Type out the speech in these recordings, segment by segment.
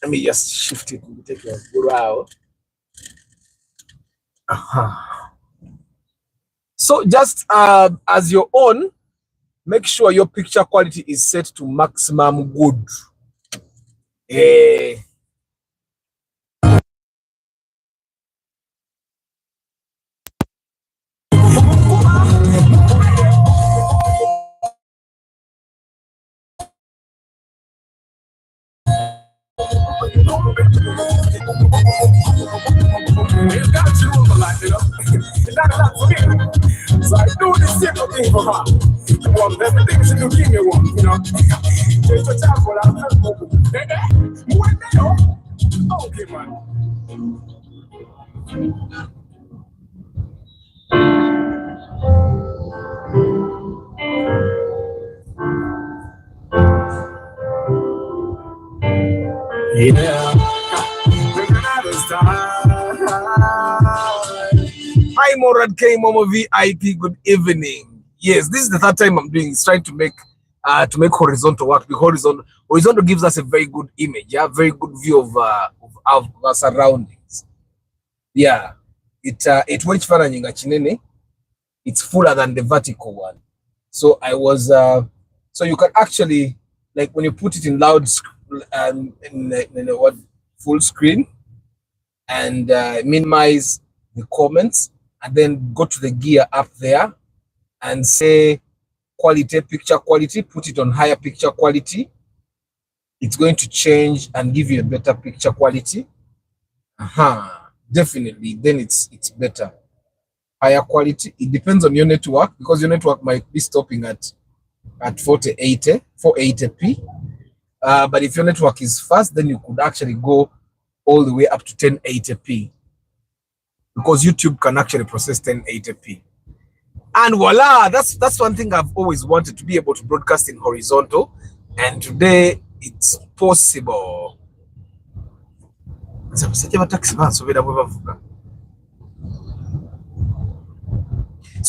Let me just shift it and take a good out. So just as your own, make sure your picture quality is set to maximum good. It's got you on the line, it's not enough for me. So I do the simple thing for her. You want everything she do, give me one, you know. Take your time for that. Okay, man. Yeah. Hi, Morad K, Momo VIP. Good evening. Yes, this is the third time I'm doing. It's trying to make horizontal work. The horizontal gives us a very good image. Yeah, very good view of our surroundings. Yeah, it which it's fuller than the vertical one. So I was so you can actually, like, when you put it in loud in what full screen and minimize the comments and then go to the gear up there and say quality, picture quality, put it on higher picture quality. It's going to change and give you a better picture quality. Definitely, then it's better. Higher quality. It depends on your network, because your network might be stopping at 480p. But if your network is fast, then you could actually go all the way up to 1080p, because YouTube can actually process 1080p. And voila, that's one thing I've always wanted, to be able to broadcast in horizontal, and today it's possible. So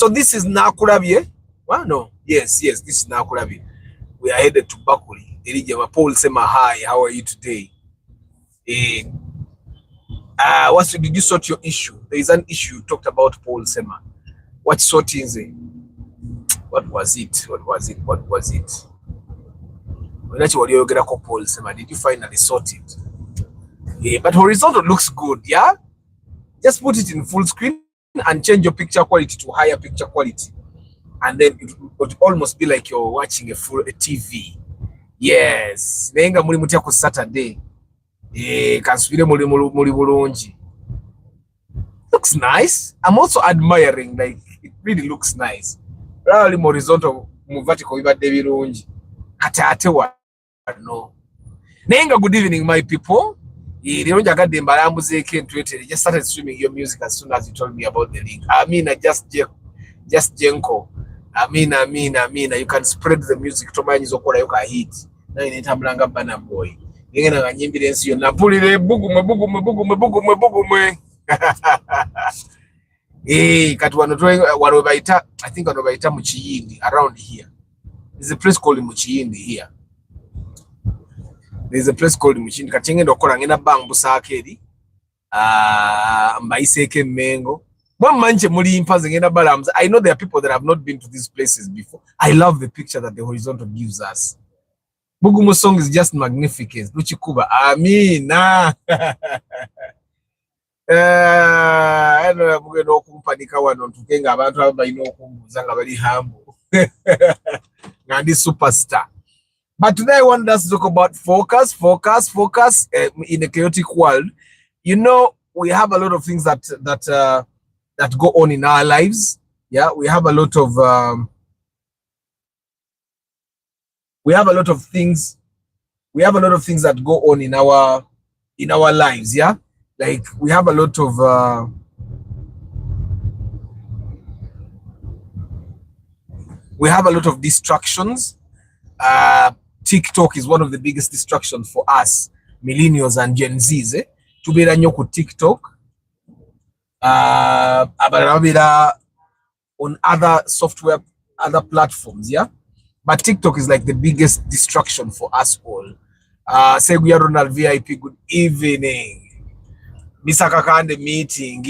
this is Nakurabie. Well, no, yes, this is Nakurabie. We are headed to Bakuri. Elijah Paul Sema, hi, how are you today? Did you sort your issue? There is an issue you talked about, Paul Sema. What sorting is it? What was it? Paul Sema, did you finally sort it? But horizontal looks good, yeah? Just put it in full screen and change your picture quality to higher picture quality. And then it would almost be like you're watching a full TV. Yes. Nenga muri mutia ku Saturday. Kansubire muri bulungi. Looks nice. I'm also admiring, like, it really looks nice. Really horizontal mu vertical ibadde birungi. Ate no. Nenga, good evening, my people. Just started streaming your music as soon as you told me about the link. Amina, just Jenko. Amina. You can spread the music to mine zokola yoka hit. Na inetambulanga bana boy. Ngena nganyimbire ensi yo napulire bugume. Kati wano baita, I think wano baita Muchiyindi around here. There's a place called Muchiyindi here. There's a place called Muchiyindi. Kati ngenda okola ngenda bang busakeri. Mbaiseke Mengo. I know there are people that have not been to these places before. I love the picture that the horizontal gives us. Bugumu song is just magnificent. Luchikuba, Amina. I know I'm going to kumpanika wano tukenga abantu abaino kumbuzanga bali humble. And this superstar. But today I want us to talk about focus in a chaotic world. You know, we have a lot of things that go on in our lives. Yeah, we have a lot of things that go on in our lives. Yeah, like we have a lot of distractions. TikTok is one of the biggest distractions for us millennials and Gen Zs. Tubeera nnyo ku TikTok. On other software, other platforms, yeah, but TikTok is like the biggest distraction for us all. Seguya Ronald VIP, good evening. Misaka kande meeting.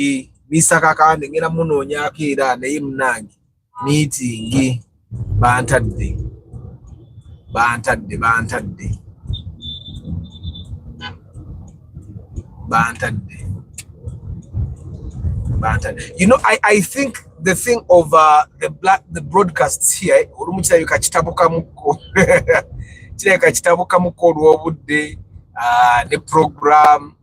Misaka kande ngina muno nyakira ne imnangi. Meeting. Bantadde. You know, I think the thing of the broadcasts here, urumuchira yukachitabuka muko. Chile kachitabuka muko ruobudde, the program.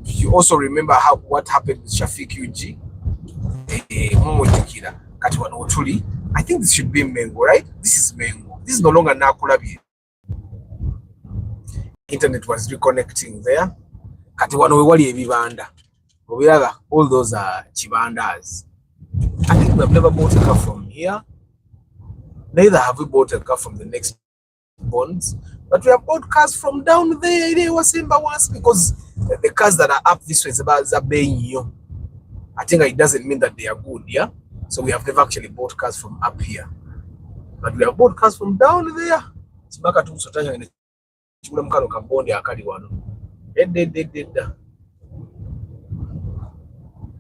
You also remember what happened with Shafiq UG. I think this should be Mengo, right? This is Mengo. This is no longer Nakulabi. Internet was reconnecting there. All those are Chibandas. I think we have never bought a car from here. Neither have we bought a car from the next bonds. But we have bought cars from down there. They were Simba once because the cars that are up this way is about Zabenyo. I think it doesn't mean that they are good, yeah? So we have never actually bought cars from up here. But we have bought cars from down there.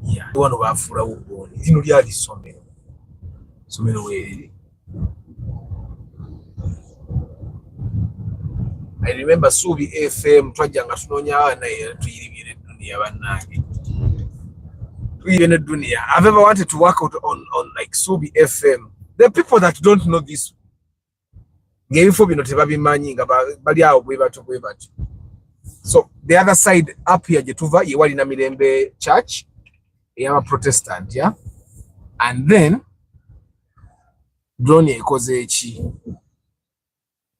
Yeah, one of our fura uboni. Zino lyali somero. Somero weri. I remember Subi FM twajanga tunonya na tuyiribire dunia banange. Tuyiribire dunia. I've ever wanted to work out on like Subi FM. There are people that don't know this. Ngefo bino tebabimanyi nga bali awo bwe batu. So the other side up here Jetuva yewali na Mirembe Church. A Protestant, yeah, and then drone ekoze echi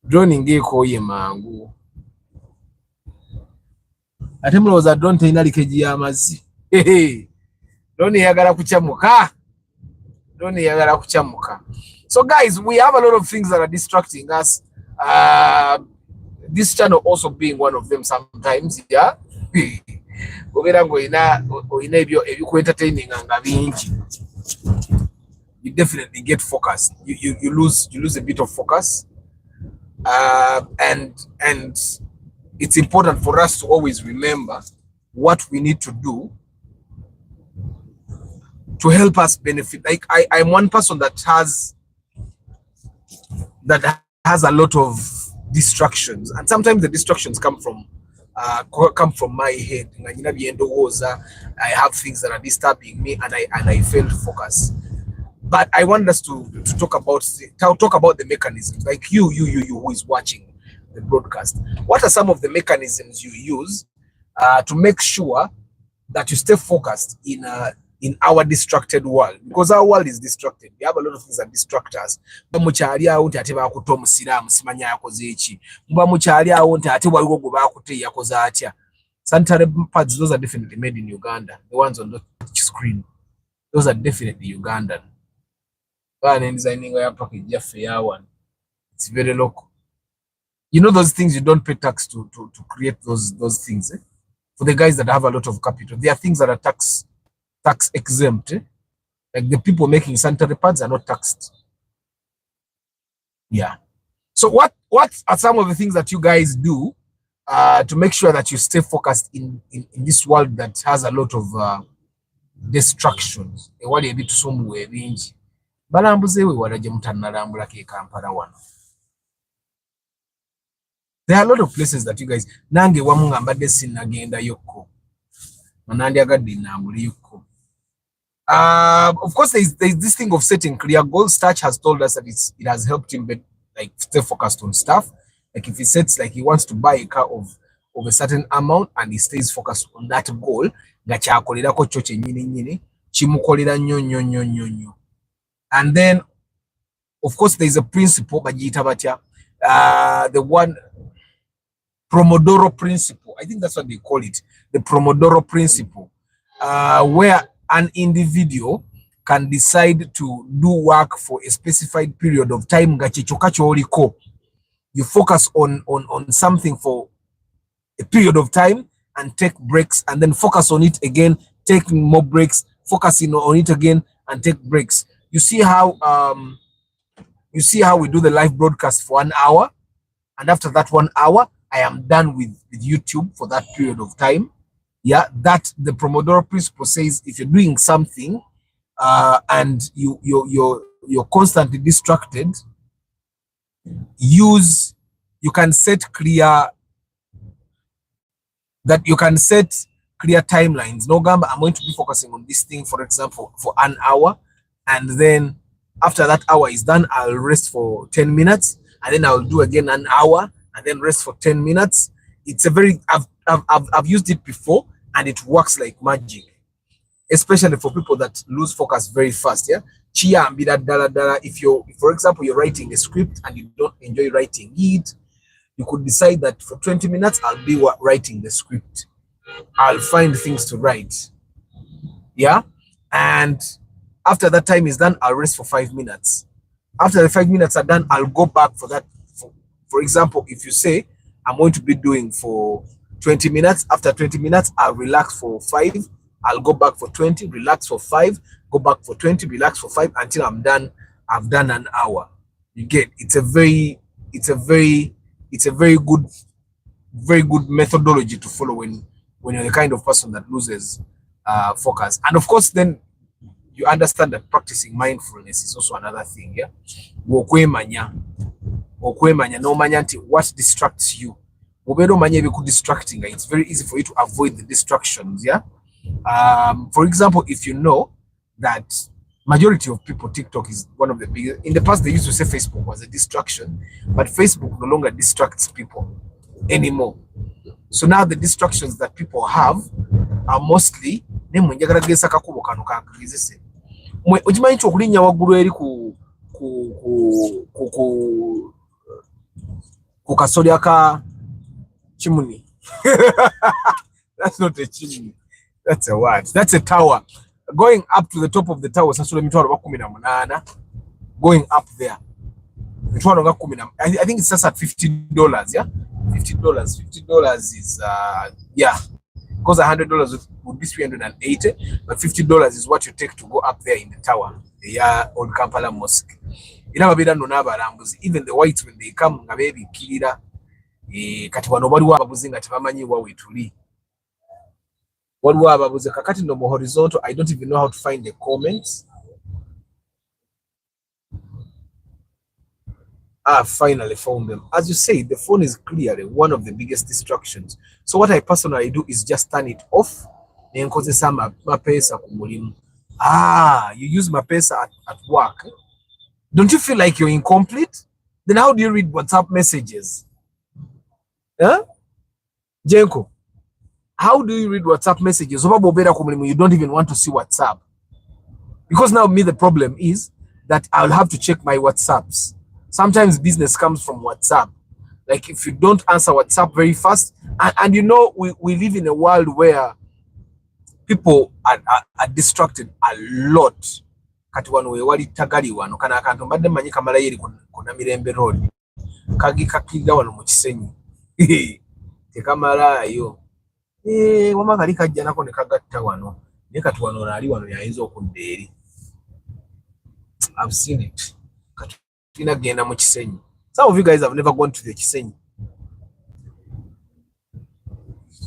drone ngeko ye mangu ate muloza drone teinalikeji amazi drone yagala kuchamuka. So guys, we have a lot of things that are distracting us, this channel also being one of them sometimes, yeah. You definitely get focused. You lose a bit of focus, and it's important for us to always remember what we need to do to help us benefit. Like I'm one person that has a lot of distractions, and sometimes the distractions come from my head. I have things that are disturbing me, and I fail to focus. But I want us to talk about the mechanisms. Like you who is watching the broadcast. What are some of the mechanisms you use to make sure that you stay focused in our distracted world? Because our world is distracted. We have a lot of things that distract us. Those are definitely made in Uganda. The ones on the screen, those are definitely Ugandan. It's very local. You know those things you don't pay tax to create those things. For the guys that have a lot of capital, there are things that are tax exempt. Like the people making sanitary pads are not taxed. Yeah. So what are some of the things that you guys do to make sure that you stay focused in this world that has a lot of distractions? There are a lot of places that you guys nange wamungamba desi nagenda yoko manandi agadi nambuli yoko. Of course there's this thing of setting clear goals. Starch has told us that it has helped him like stay focused on stuff. Like if he sets, like he wants to buy a car of a certain amount and he stays focused on that goal, ngachakolera ko choche nyini chimukolera nyo. And then of course there's a principle bagita batya, the one Pomodoro principle. I think that's what they call it, the Pomodoro principle, where an individual can decide to do work for a specified period of time. You focus on something for a period of time and take breaks, and then focus on it again, take more breaks, focusing on it again and take breaks. You see how we do the live broadcast for 1 hour, and after that 1 hour, I am done with YouTube for that period of time. Yeah, that the Pomodoro principle says if you're doing something and you're constantly distracted, you can set clear timelines. No gamba, I'm going to be focusing on this thing, for example, for an hour, and then after that hour is done, I'll rest for 10 minutes, and then I'll do again an hour, and then rest for 10 minutes. It's a very, I've used it before, and it works like magic, especially for people that lose focus very fast. Yeah. If for example, you're writing a script and you don't enjoy writing it, you could decide that for 20 minutes, I'll be writing the script. I'll find things to write. Yeah. And after that time is done, I'll rest for 5 minutes. After the 5 minutes are done, I'll go back for that. For example, if you say, I'm going to be doing for 20 minutes, after 20 minutes, I'll relax for 5. I'll go back for 20, relax for 5, go back for 20, relax for 5 until I'm done. I've done an hour. You get, it's a very good methodology to follow when you're the kind of person that loses focus. And of course, then you understand that practicing mindfulness is also another thing. Yeah, okwemanya no manya nti what distracts you. Distracting, it's very easy for you to avoid the distractions. Yeah. For example, if you know that majority of people, TikTok is one of the biggest. In the past, they used to say Facebook was a distraction, but Facebook no longer distracts people anymore. So now the distractions that people have are mostly okimanyi nti okulinnya waggulu eri ku kasolya ka chimney. That's not a chimney. That's a what? That's a tower. Going up to the top of the tower, going up there. I think it's just at $50. Yeah, $50. $50 is yeah, because $100 would be 380, but $50 is what you take to go up there in the tower. Yeah, on Kampala Mosque. Even the whites, when they come, baby kilira kati wano bali wababuzi nga tebamanyi wa wetuli. Waliwo ababuze kakati no mu horizontal. I don't even know how to find the comments. Finally found them. As you say, the phone is clearly one of the biggest distractions. So what I personally do is just turn it off. You use Mapesa at work. Don't you feel like you're incomplete? Then how do you read WhatsApp messages? Huh? Jenko, how do you read WhatsApp messages? You don't even want to see WhatsApp. Because now the problem is that I'll have to check my WhatsApps. Sometimes business comes from WhatsApp. Like if you don't answer WhatsApp very fast, and you know, we live in a world where people are distracted a lot. Kati wano wali tagali wano kana akantu mbadde manyi kamala yeri kuna Mirembe Road kagi kakida wano mu Kisenyi tekamala yo wamakali kajja nako ne kagatta wano ne kati wano nali wano yayinza okudda eri. I've seen it. Katina genda mu Kisenyi. Some of you guys have never gone to the Kisenyi.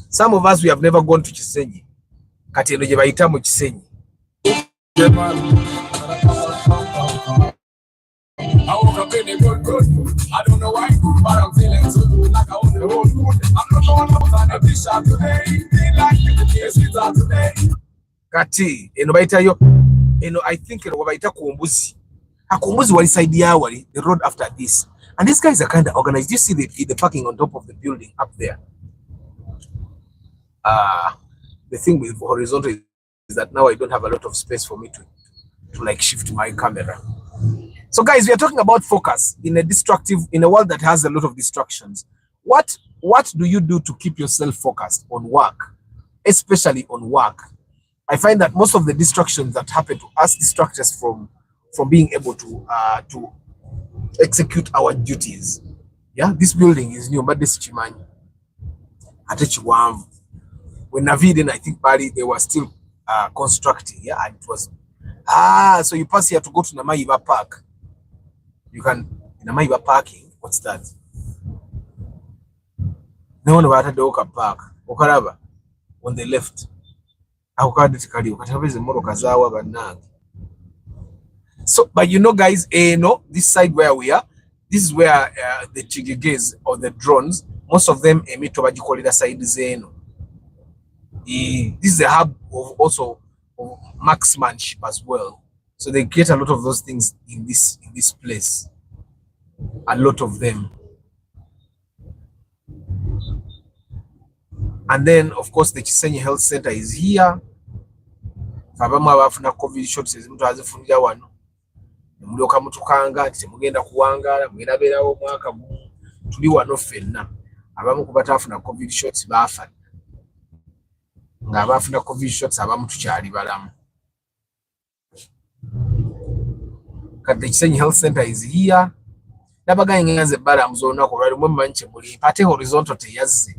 Some of us, we have never gone to Kisenyi. Kati eno gye bayita mu Kisenyi. I woke up in a good. I don't know why, but I'm feeling so good, like I own the whole mood. I'm not the one who was on a dish out today. Feel like people can't see that today. Kati, baita I think baita Kumbuzi. Kumbuzi wali side ya wali, the road after this. And these guys are kind of organized. You see the parking on top of the building up there. The thing with horizontal is that now I don't have a lot of space for me to like shift my camera. So guys, we are talking about focus in a world that has a lot of distractions. What do you do to keep yourself focused on work, especially on work? I find that most of the distractions that happen to us distract us from being able to execute our duties. Yeah, this building is new, but this Chimani. When Navid and I think Bali, they were still constructing. Yeah, and it was so you pass here to go to Namaiba Park. You can in Namaiba parking. What's that? ne ono bataddewo ka park okalaba on the left ako kadde tekaliwo kati abeze emmoroka zaawa bannange. So but you know guys, no, this side where we are, this is where the chigeges or the drones, most of them emit bagikolera side zeno. This is a hub of also of marksmanship as well, so they get a lot of those things in this place, a lot of them. And then of course the Chisenyi Health Center is here. Abamu abafuna covid shots ezimuntu azifunira wano mulyoka mutukanga ati mugenda kuwangala mugenda beerawo omwaka gumu tuli wano ffenna. Abamu ku batafuna covid shots baafa, nga abafuna covid shots abamu tukyali balamu. Kati the Chisenyi Health Center is here. Nabaganye nganze balamu z'olunaku olwali mumanyi kye muli ate horizontal teyazze.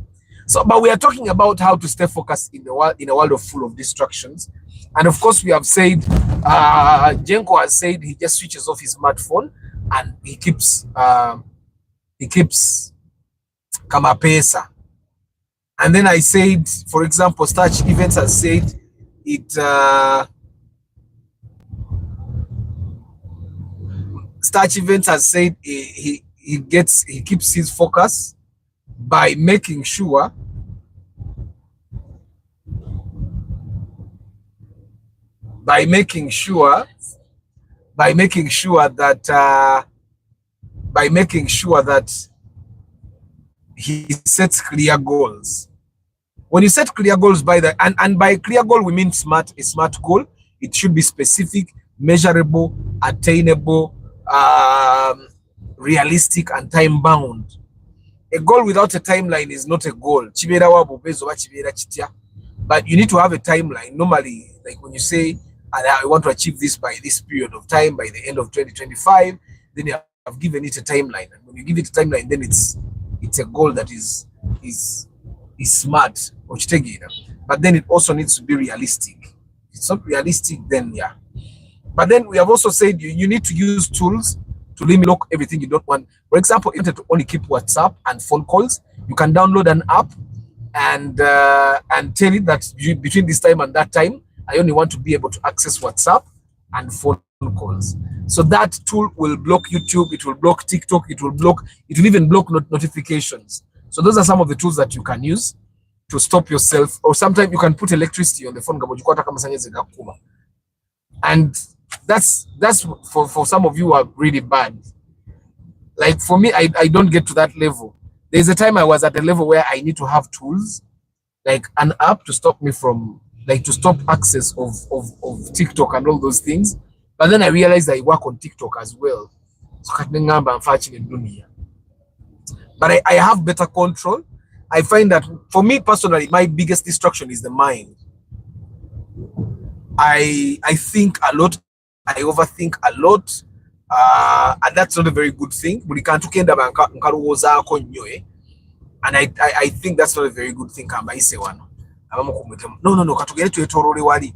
So, but we are talking about how to stay focused in a world of full of distractions. And of course, we have said, Jenko has said he just switches off his smartphone and he keeps kama pesa. And then I said, for example, Starch Events has said it. Starch Events has said he keeps his focus by making sure that he sets clear goals. When you set clear goals and by clear goal we mean a smart goal. It should be specific, measurable, attainable, realistic, and time bound. A goal without a timeline is not a goal. But you need to have a timeline. Normally, like when you say, I want to achieve this by this period of time, by the end of 2025, then you have given it a timeline. And when you give it a timeline, then it's a goal that is smart. But then it also needs to be realistic. If it's not realistic, then yeah. But then we have also said you need to use tools to limit everything you don't want. For example, if you want to only keep WhatsApp and phone calls, you can download an app and tell it that between this time and that time, I only want to be able to access WhatsApp and phone calls. So that tool will block YouTube, it will block TikTok, it will even block notifications. So those are some of the tools that you can use to stop yourself. Or sometimes you can put electricity on the phone. And that's for some of you who are really bad. Like for me, I don't get to that level. There's a time I was at a level where I need to have tools, like an app to stop me from, like to stop access of TikTok and all those things. But then I realized I work on TikTok as well. So but I have better control. I find that for me personally, my biggest distraction is the mind. I think a lot. I overthink a lot, and that's not a very good thing. And I think that's not a very good thing. No. Katugere twetorole wali.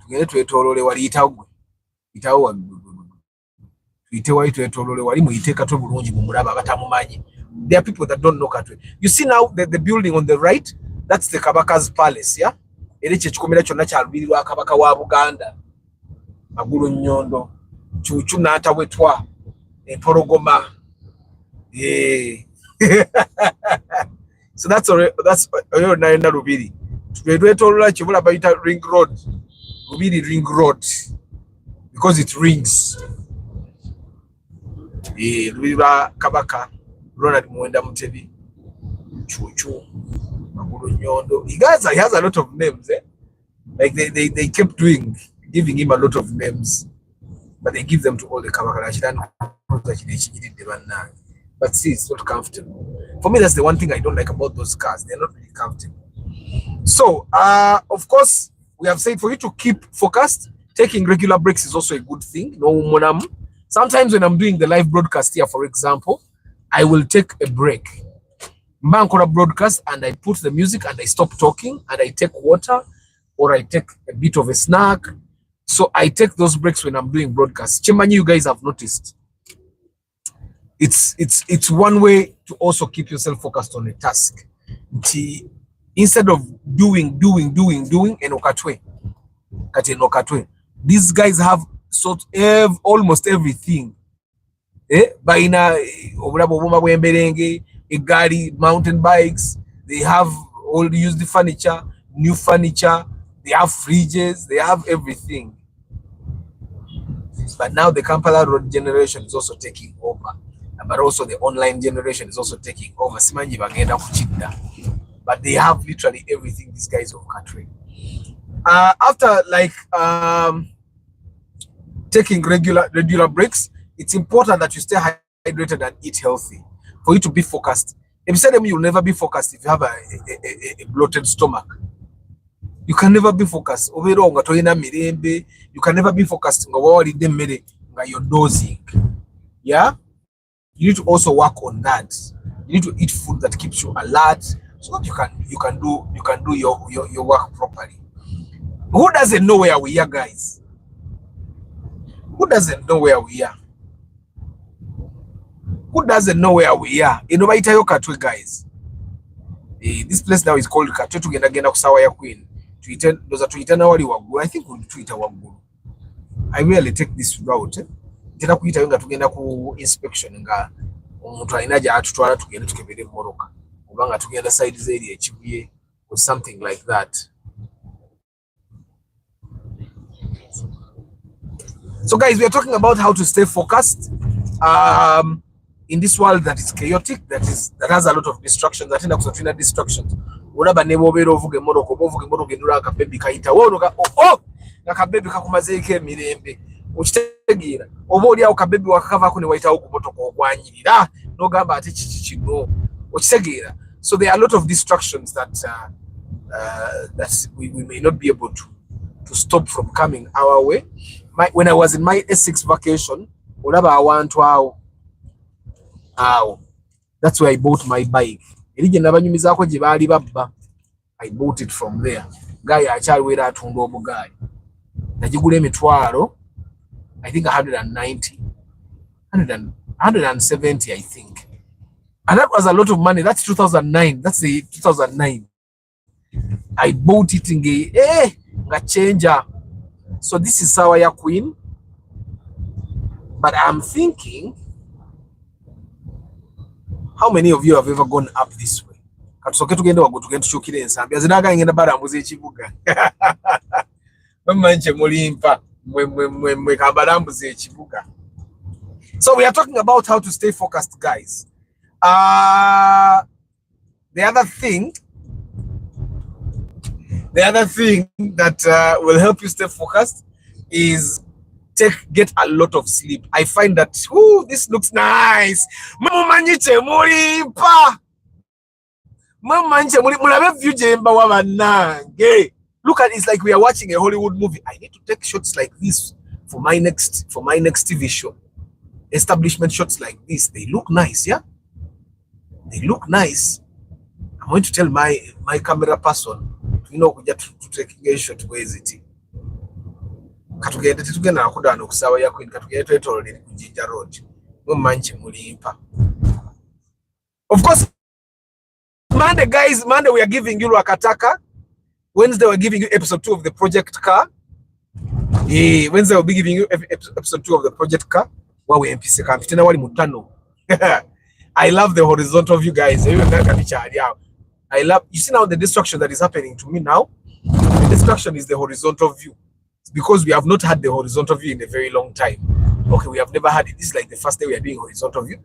Tugere twetorole wali itawo twetorole wali muyiteka to bulungi mumulaba batamumanyi. There are people that don't know Katwe. You see now the building on the right, that's the Kabaka's palace, yeah? Eriche chikomera kyonna kyalubirirwa Kabaka wa Uganda. Magulu Nyondo, Chuchu Nata Wetwa, Porogoma. Yeah. So that's Naina Rubiri. We told like you about Ring Road. Rubiri Ring Road. Because it rings. Rubira Kabaka, Ronald Mwenda Mutebi, Chuchu, Magulu Nyondo. He has a lot of names, eh? Like they kept giving him a lot of names, but they give them to all the Kabaka. But see, it's not comfortable. For me, that's the one thing I don't like about those cars. They're not really comfortable. So, of course, we have said for you to keep focused, taking regular breaks is also a good thing. No, sometimes when I'm doing the live broadcast here, for example, I will take a break. Mankora broadcast, and I put the music and I stop talking and I take water or I take a bit of a snack. So I take those breaks when I'm doing broadcasts. Chimani, you guys have noticed. It's one way to also keep yourself focused on a task. instead of doing and okatwe kati okatwe, these guys have almost everything. Baina obulabo obuma bwemberenge, egari, mountain bikes, they have all used furniture, new furniture, they have fridges, they have everything. But now the Kampala Road generation is also taking over, but also the online generation is also taking over. Simanyi bagenda kuchidda, but they have literally everything, these guys of country. After like taking regular breaks, it's important that you stay hydrated and eat healthy for you to be focused. If you say them, you'll never be focused if you have a bloated stomach. You can never be focused. You can never be focused. You're dozing. Yeah? You need to also work on that. You need to eat food that keeps you alert so that you can do your work properly. Who doesn't know where we are, guys? Who doesn't know where we are? Who doesn't know where we are? Inobaitayo Katwe, guys. This place now is called Katwe. Tugenda kusawa ya Queen. Tuitana wali wagulu. I think we'll tuita wagulu. I really take this route. Tena kuita yunga tugenda ku inspection nga omuntu alinaja atutwala tugenda tukebere moroka. Kubanga tugenda side area ekibuye or something like that. So guys, we are talking about how to stay focused in this world that is chaotic, that has a lot of distractions, that has distractions. Uraba nebo bero ovuge moroka ndura akabebi kaita wonoka akabebi kakumazeke mirembe ukitegira obodi awo kabebi wakakava ko ne waita wo kumotoka ogwanyirira no gamba ati kino ukitegira. So there are a lot of distractions that we may not be able to stop from coming our way. When I was in my S6 vacation, uraba awantu awo, that's where I bought my bike. I bought it from there. Guy achali wera atunda obugaali. Najigula emitwalo, I think 190, 170, I think. And that was a lot of money. That's 2009. That's the 2009. I bought it in nga changer. So this is Sawaya Queen. But I'm thinking, how many of you have ever gone up this way? Katusoke tugende wago tugende tushukire ensambi azinaga ngenda barambuze ekibuga. Manje mulimpa mwe kabarambuze ekibuga. So we are talking about how to stay focused, guys. The other thing that will help you stay focused is get a lot of sleep. I find that this looks nice. Mumanyite mulimpa. Mulabe view jemba wabanange. Look at it, it's like we are watching a Hollywood movie. I need to take shots like this for my next TV show. Establishment shots like this. They look nice, yeah? They look nice. I'm going to tell my camera person, to take a shot where is it? Katugende tugenda nakudana okusawa ya Queen katugende twetolere ku Jinja Road. Mumanje mulimpa. Of course, Monday, guys, we are giving you Lwakataka. Wednesday, we're giving you episode 2 of the project car. Wednesday, we'll be giving you episode 2 of the project car. While we MPC camp. I love the horizontal view, guys. I love, you see now the destruction that is happening to me now. The destruction is the horizontal view. It's because we have not had the horizontal view in a very long time. Okay, we have never had it. This is like the first day we are doing horizontal view.